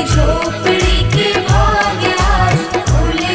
झोपड़ी के भाग आज खुल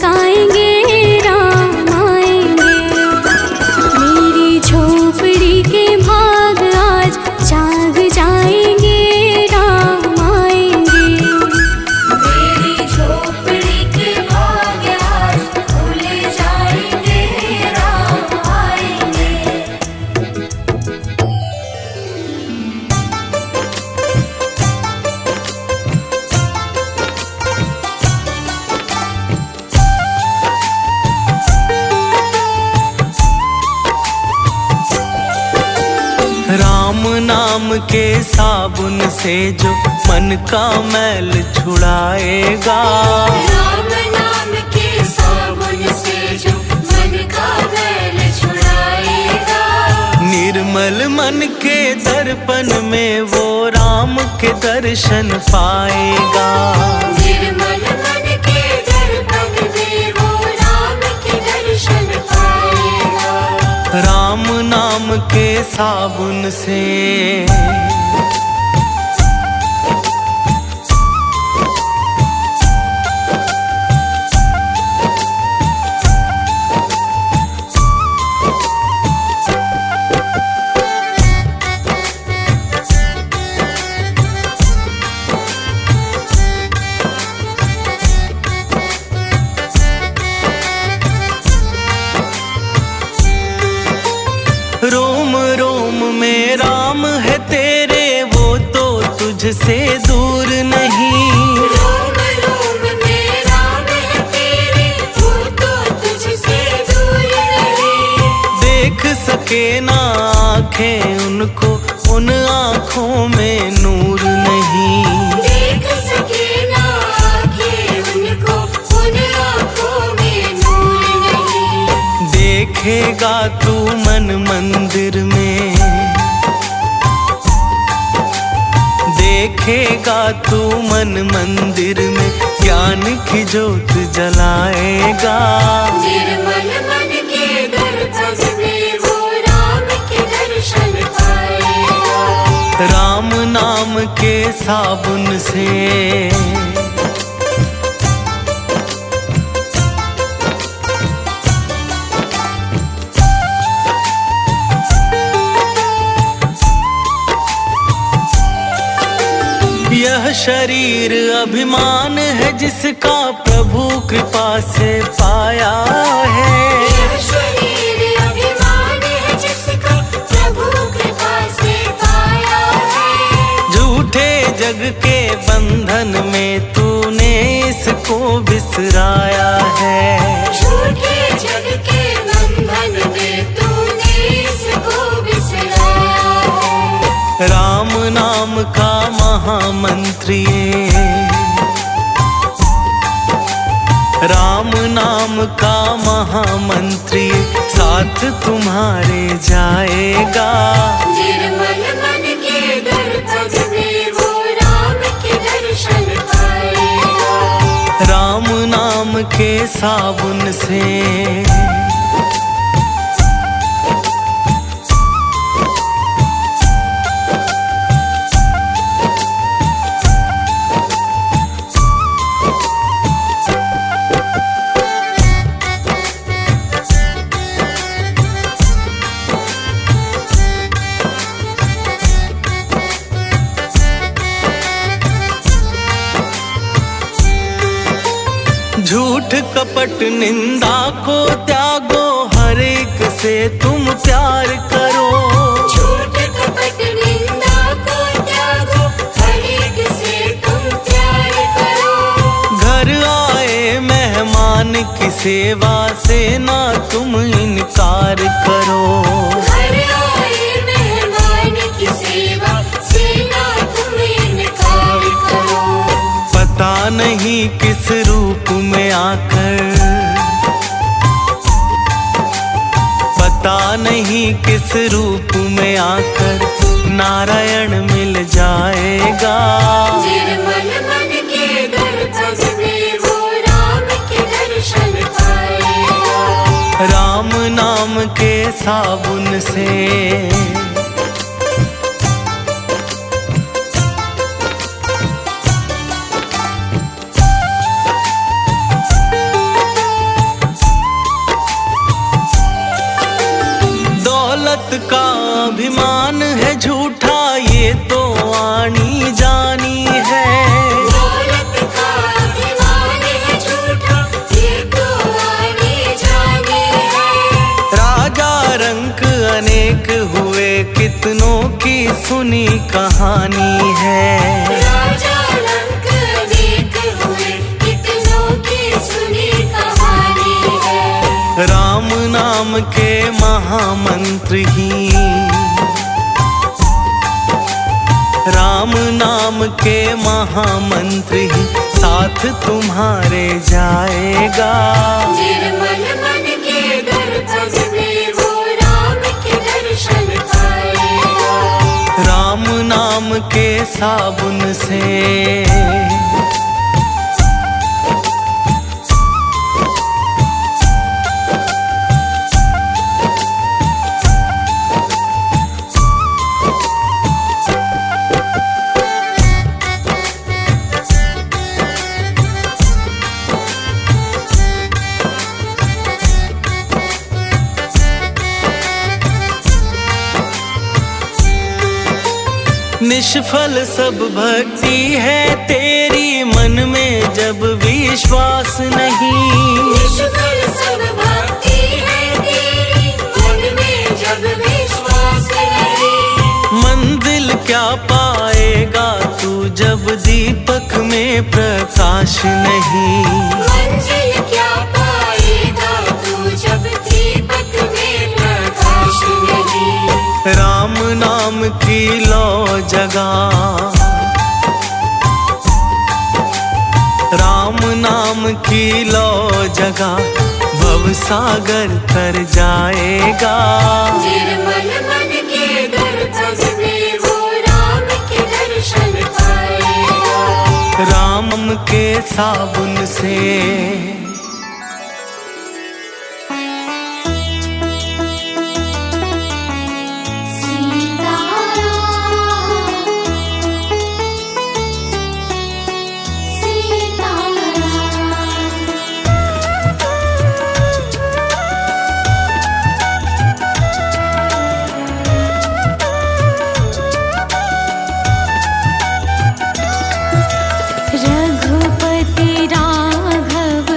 चमकाएंगे राम आएंगे। मेरी झोपड़ी के भाग आज जाग जाएंगे राम आएंगे। मेरी झोपड़ी के भाग आज खुल जाएंगे राम आएंगे। राम नाम के साबुन से जो मन का मैल छुड़ाएगा, राम नाम के साबुन से जो मन का मैल छुड़ाएगा। निर्मल मन के दर्पण में वो राम के दर्शन पाएगा। निर्मल मन के दर्पण में वो राम के दर्शन पाएगा। राम नाम के साबुन से रोम रोम में राम है तेरे, वो तो तुझसे दूर नहीं। रोम रोम में राम है तेरे, वो तो तुझसे दूर नहीं। देख सके ना आँखें उनको, उन आँखों में नूर नहीं। देख सके ना आँखें उनको, उन आँखों में नूर नहीं। देखेगा तू मन मंदिर में, देखेगा तू मन मंदिर में, ज्ञान की ज्योत जलाएगा। निर्मल मन के दर्पण में वो राम के दर्शन पाएगा। राम नाम के साबुन से यह शरीर अभिमान है जिसका प्रभु कृपा से पाया है। यह शरीर अभिमान है जिसका प्रभु कृपा से पाया है। झूठे जग के बंधन में तूने इसको बिसराया है। झूठे जग के बंधन में तूने इसको बिसराया है। राम नाम का महामंत्री ये, राम नाम का महामंत्री साथ तुम्हारे जाएगा। निर्मल मन के दर्पण में वो राम के दर्शन पाएगा। राम नाम के साबुन से झूठ कपट निंदा को त्यागो, हर एक से तुम प्यार करो। झूठ कपट निंदा को त्यागो, हर एक से तुम प्यार करो। घर आए मेहमान की सेवा से ना तुम इनकार करो। घर आए मेहमान की सेवा से ना तुम इनकार करो। पता नहीं किस रूप में आकर, पता नहीं किस रूप में आकर नारायण मिल जाएगा। निर्मल मन के दर्पण में वो राम के दर्शन पाएगा। राम नाम के साबुन से का अभिमान है झूठा, ये तो आनी जानी है। दौलत का अभिमान है झूठा, ये तो आनी जानी है। राजा रंक अनेक हुए, कितनों की सुनी कहानी है। राजा रंक अनेक हुए, कितनों की सुनी कहानी है। राम नाम के महामंत्र ही, राम नाम के महामंत्र ही साथ तुम्हारे जाएगा। निर्मल मन के दर्पण में वो राम के दर्शन पाएगा। राम नाम के साबुन से, निष्फल सब भक्ति है तेरी, मन में जब विश्वास नहीं। निष्फल सब भक्ति है तेरी, मन में जब विश्वास नहीं। मंजिल क्या पाएगा तू जब दीपक में प्रकाश नहीं। मंजिल क्या पाएगा तू जब दीपक में प्रकाश नहीं। राम नाम की लो जगा, राम नाम की लो जगा, भव सागर तर जाएगा। निर्मल मन के दर्पण में वो राम के दर्शन पाएगा। राम के साबुन से, रघुपति राघव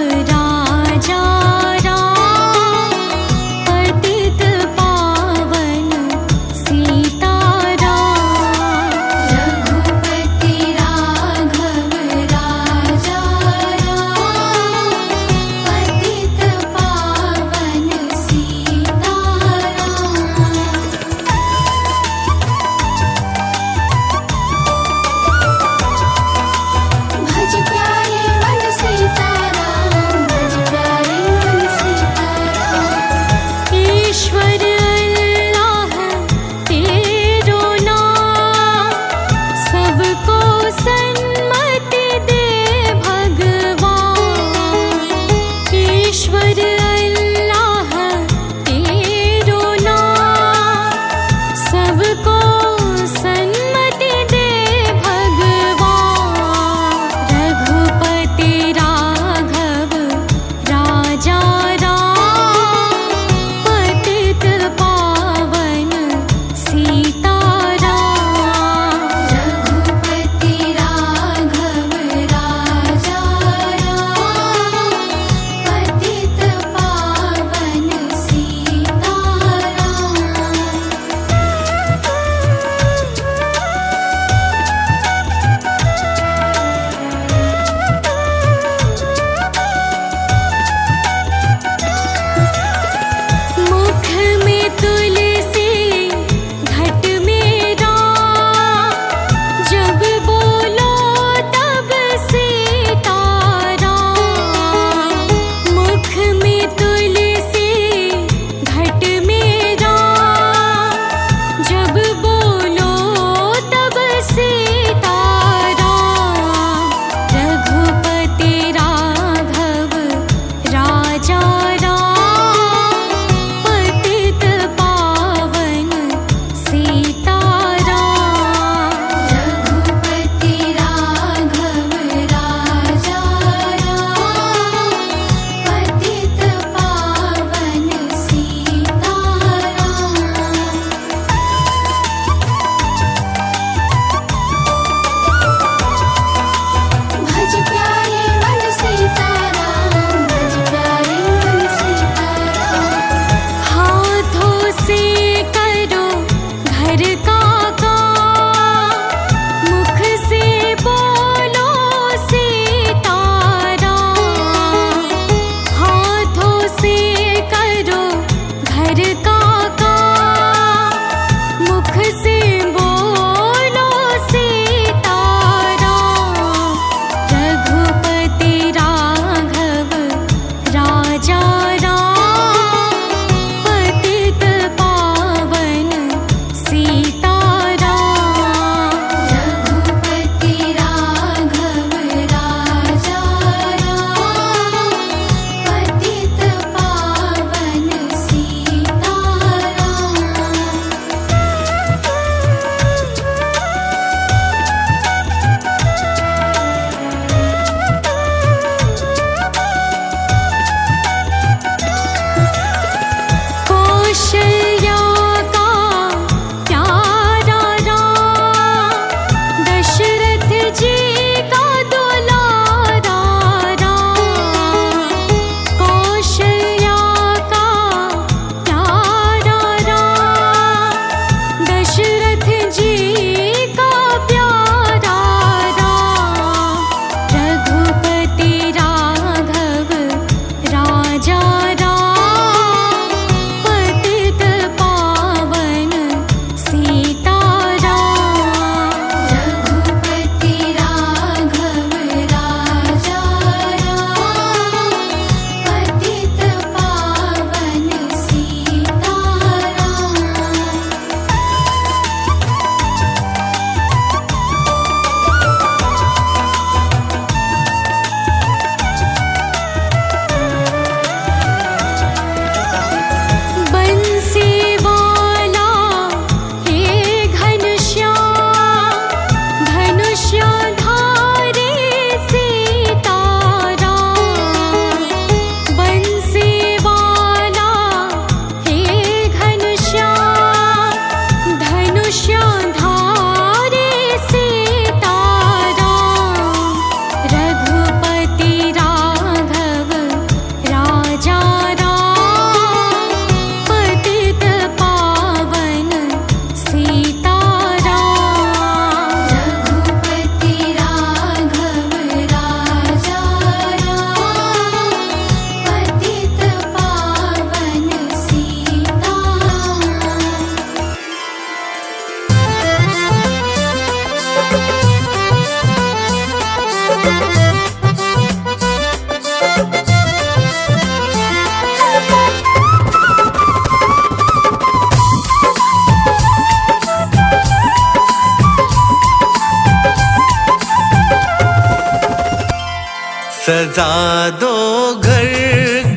सजा दो घर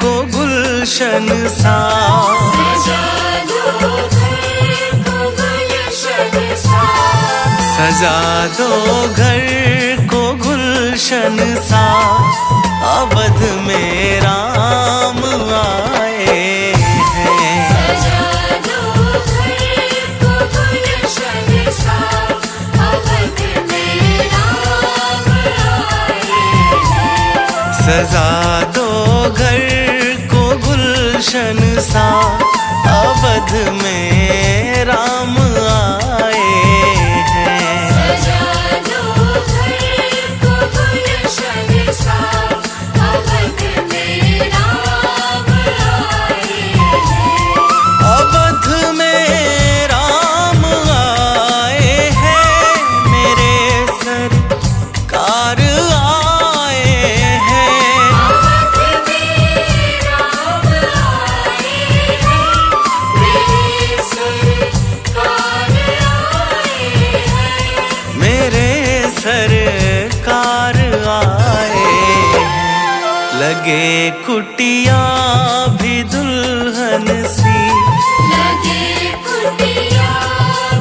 को गुलशन सा, सजा दो घर को गुलशन सा, सजा दो घर को गुलशन सा। अवध में राम आए हैं। सजा दो घर को गुलशन सा, अवध में राम आए हैं। सजा दो घर को गुलशन सा, अवध में राम आए हैं। सजा दो घर को गुलशन सा, अवध में राम आए हैं। अवध में राम आए हैं, मेरे सरकार आए हैं। अवध में राम आए हैं, मेरे सरकार आए हैं। मेरे सरकार आए हैं। लगे कुटिया भी दुल्हन सी, लगे कुटिया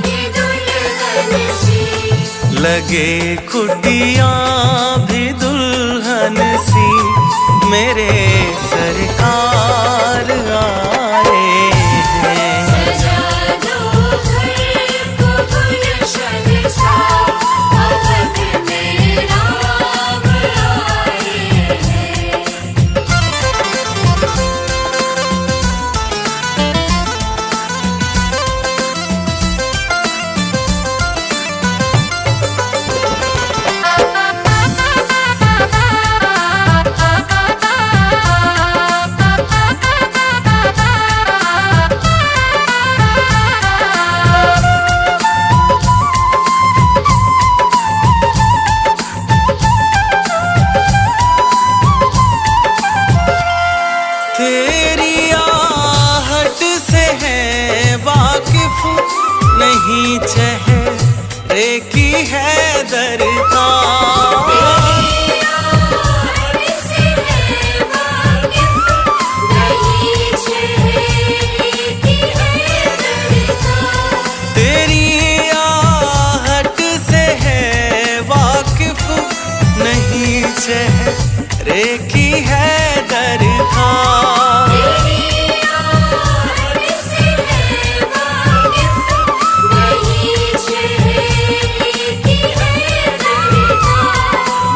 भी दुल्हन सी, लगे कुटिया भी दुल्हन सी। मेरे सरकार आए हैं। सजा दो घर को गुलशन सा, अवध में राम आए हैं। तेरी आहट से है वाकिफ नहीं, चेहरे की है दरकार। से है वाकिफ नहीं, चेहरे की है दरकार। तेरी आहट से है वाकिफ नहीं, चेहरे की है दरकार। तेरी आहट से है वाकिफ नहीं, चेहरे की है दरकार।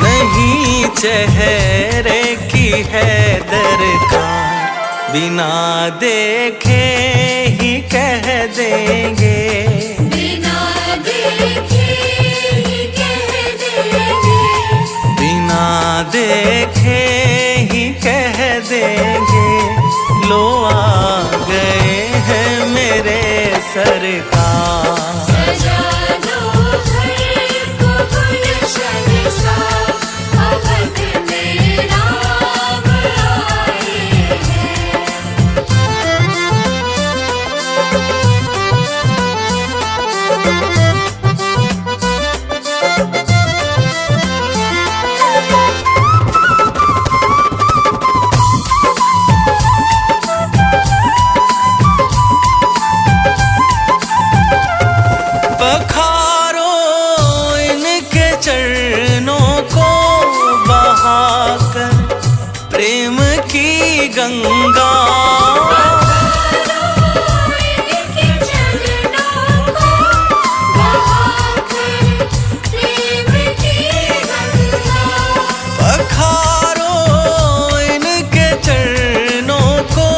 नहीं चेहरे की है दरकार। बिना देखे ही कह देंगे, बिना देखे ही कह देंगे, बिना देखे ही कह देंगे। लो आ गए हैं मेरे सरकार। सजा दो घर को गुलशन सा, अवध में राम आए हैं। पखारो इनके चरणों को बहाकर प्रेम की गंगा। इनके चरणों को बहाकर प्रेम की गंगा। पखारो इनके चरणों को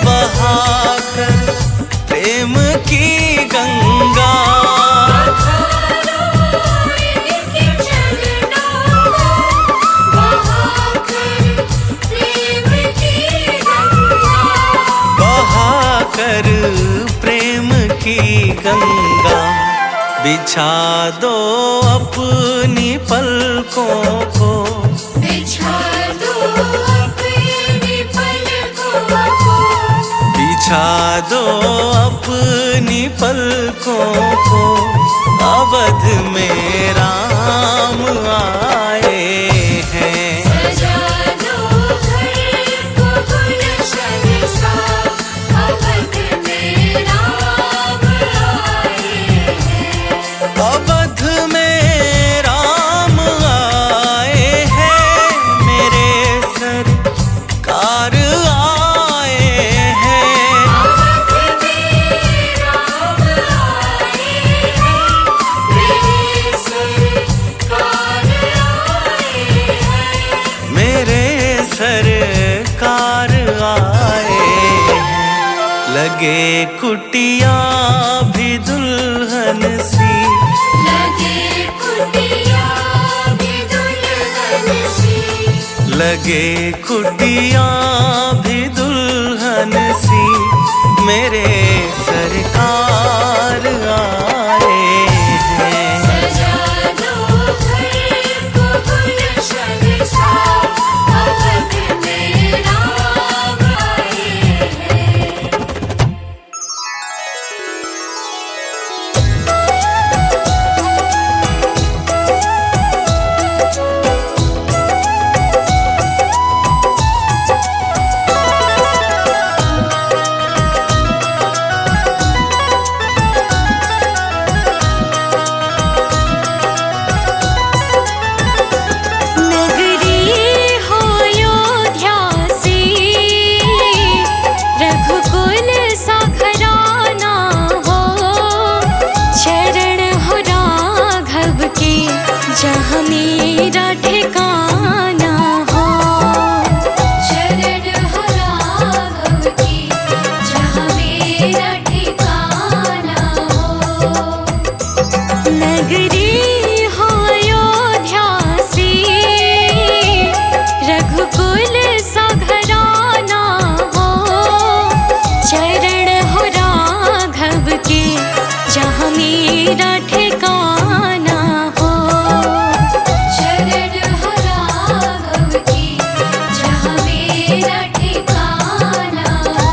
बहाकर प्रेम की गंगा। इनके चरणों को बहाकर प्रेम की गंगा। बहाकर प्रेम की गंगा। बिछा दो अपनी पलकों को, बिछा दो अपनी पलकों को, बिछा दो अपनी पलकों को। अवध में राम आए हैं। सजा लगे कुटिया भी दुल्हन सी, लगे कुटिया भी दुल्हन सी, लगे कुटिया भी दुल्हन सी, मेरे सरकार आए हैं। सजा दो घर को गुलशन सा, अवध में राम आए हैं। जहाँ मेरा ठिकाना हो, शरण हो राघव की, जहाँ मेरा ठिकाना हो। नगरी हो अयोध्या सी, रघुकुल सा घराना हो, चरण हो राघव के, जहाँ मेरा ठिकाना हो। शरण हो राघव की, जहाँ मेरा ठिकाना हो।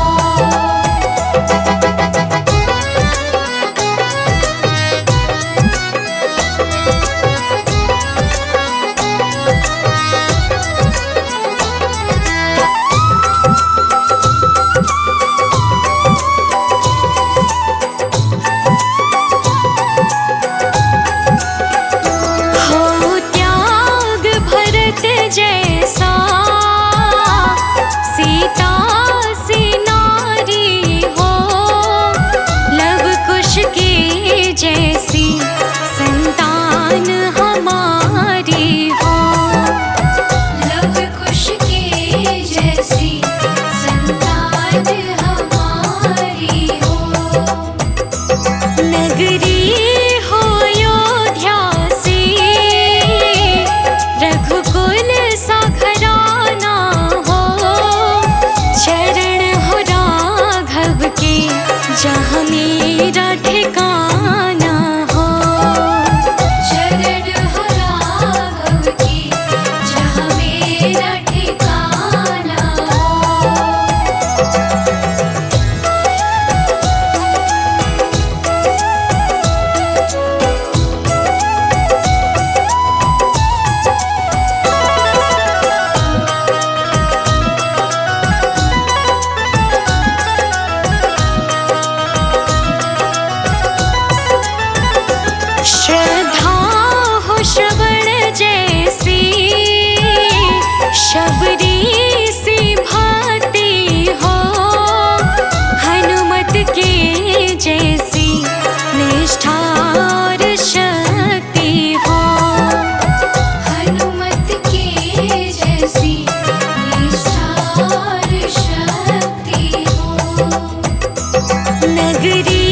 हो त्याग भरत जैसा, सीता सी नारी हो, लव कुश के जैसी संतान हमारी हो। लव कुश के जैसी संतान हमारी हो। नगरी हो अयोध्या सी, रघुकुल सा घराना हो, चरण हो राघव के, जहाँ मेरा ठिकाना हो। शरण हो राघव की, जहाँ मेरा ठिकाना हो। श्रद्धा हो श्रवण जैसी, शबरी सी भांति हो, हनुमत के जैसी निष्ठा और शक्ति हो। हनुमत के जैसी निष्ठा और शक्ति हो। नगरी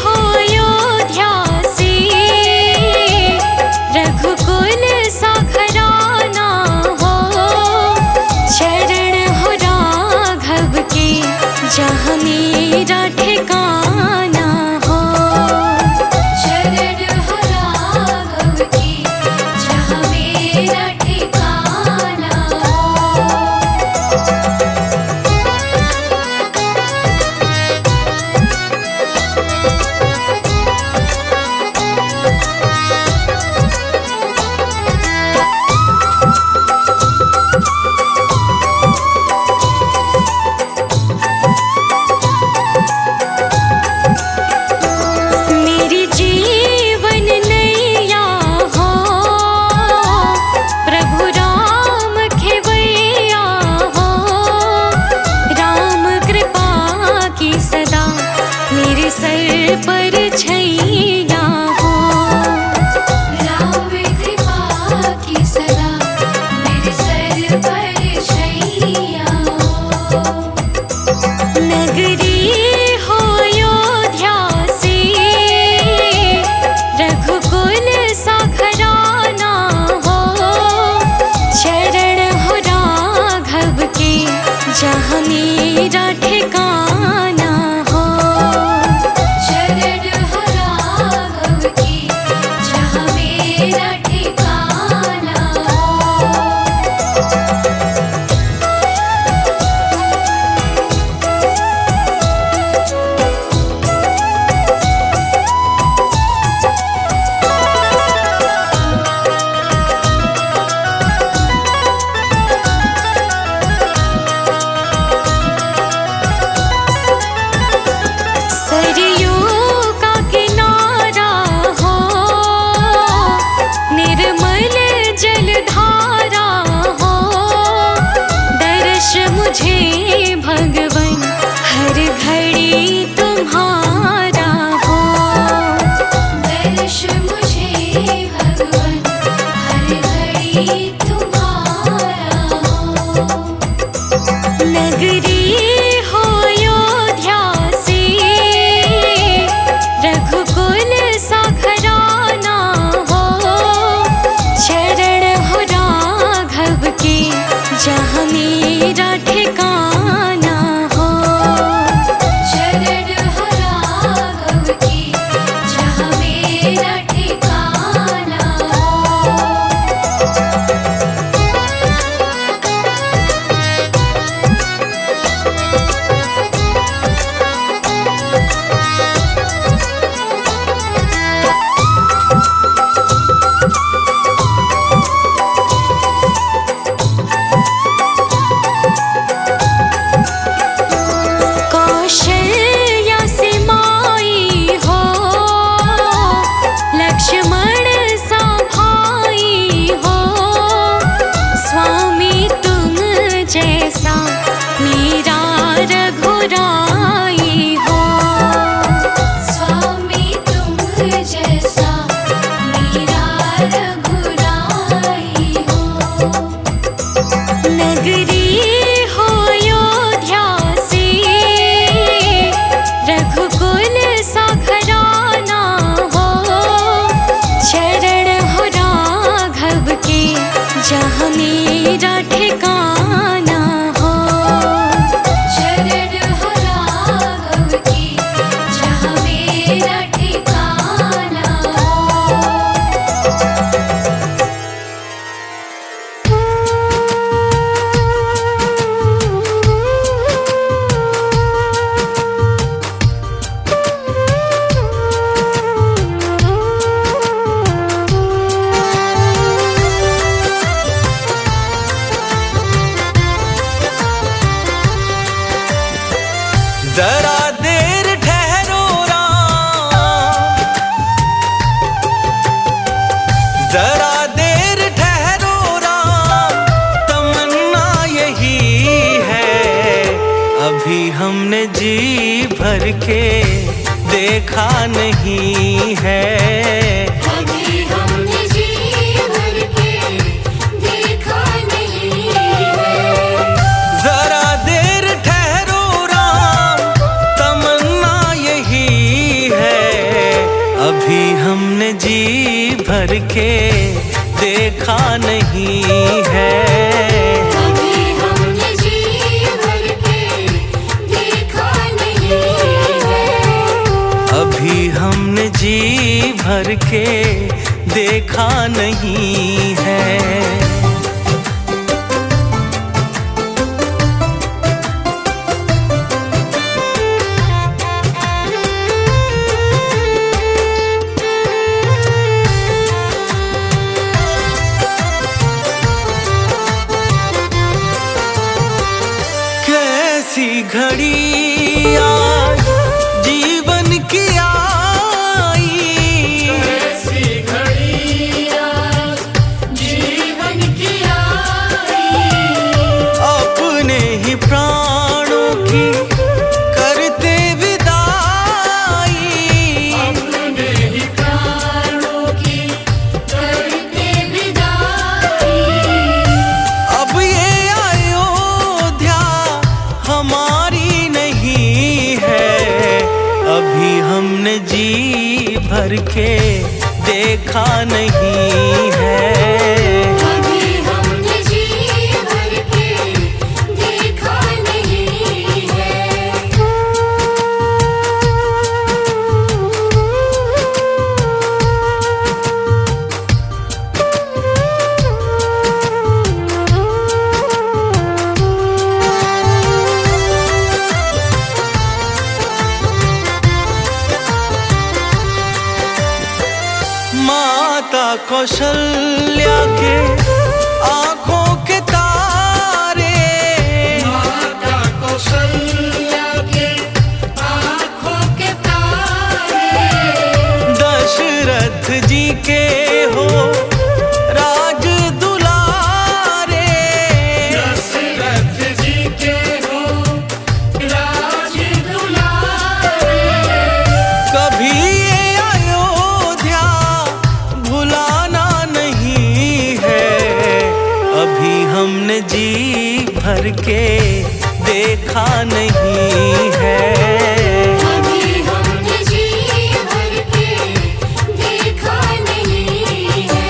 हो अयोध्या सी, रघुकुल सा घराना हो, चरण हो राघव के, जहाँ मेरा ठिकाना हो। शरण हो राघव की, जहाँ मेरा ठिकाना हो। नगरी जरा देर ठहरो राम, जरा देर ठहरो राम, तमन्ना यही है। अभी हमने जी भर के देखा नहीं है, अभी हमने जी भर के देखा नहीं है। जरा देर ठहरो राम, तमन्ना यही है। अभी हमने जी भर के देखा नहीं है, अभी हमने जी भर के देखा नहीं है। अभी हमने जी भर के देखा नहीं है। कैसी घड़ी आज जीवन की आई, ऐसी घड़ी आज जीवन की आई। अपने ही प्राणों की करते विदाई, अपने ही प्राणों की करते विदाई। अब ये अयोध्या हमारी नहीं है। अभी हमने जी भर के देखा नहीं है, अभी हमने जी भर के देखा नहीं है। माता कौशल्या के आंखों के तारे, माता कौशल्या के आँखों के तारे। दशरथ जी के हो राज दुलारे, दशरथ जी के हो राज दुलारे। कभी ये अयोध्या भुलाना नहीं है। अभी हमने जी भर के देखा नहीं है, अभी हमने जी भर के देखा नहीं है।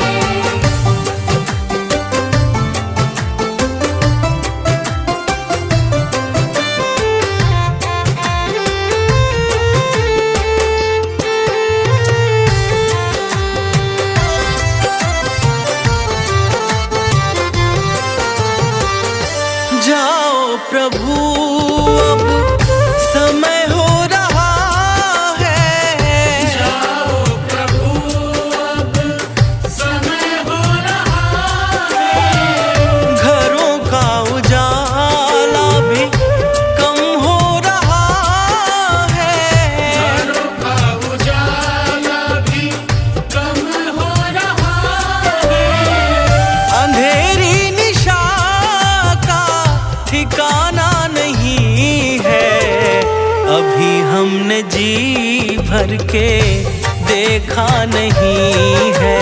जाओ प्रभु अब समय हो रहा है, जाओ प्रभु अब समय हो रहा है। घरों का उजाला भी कम हो रहा है, घरों का उजाला भी कम हो रहा है। अंधेरी निशा का ठिकाना नहीं है। अभी हमने जी भर के देखा नहीं है,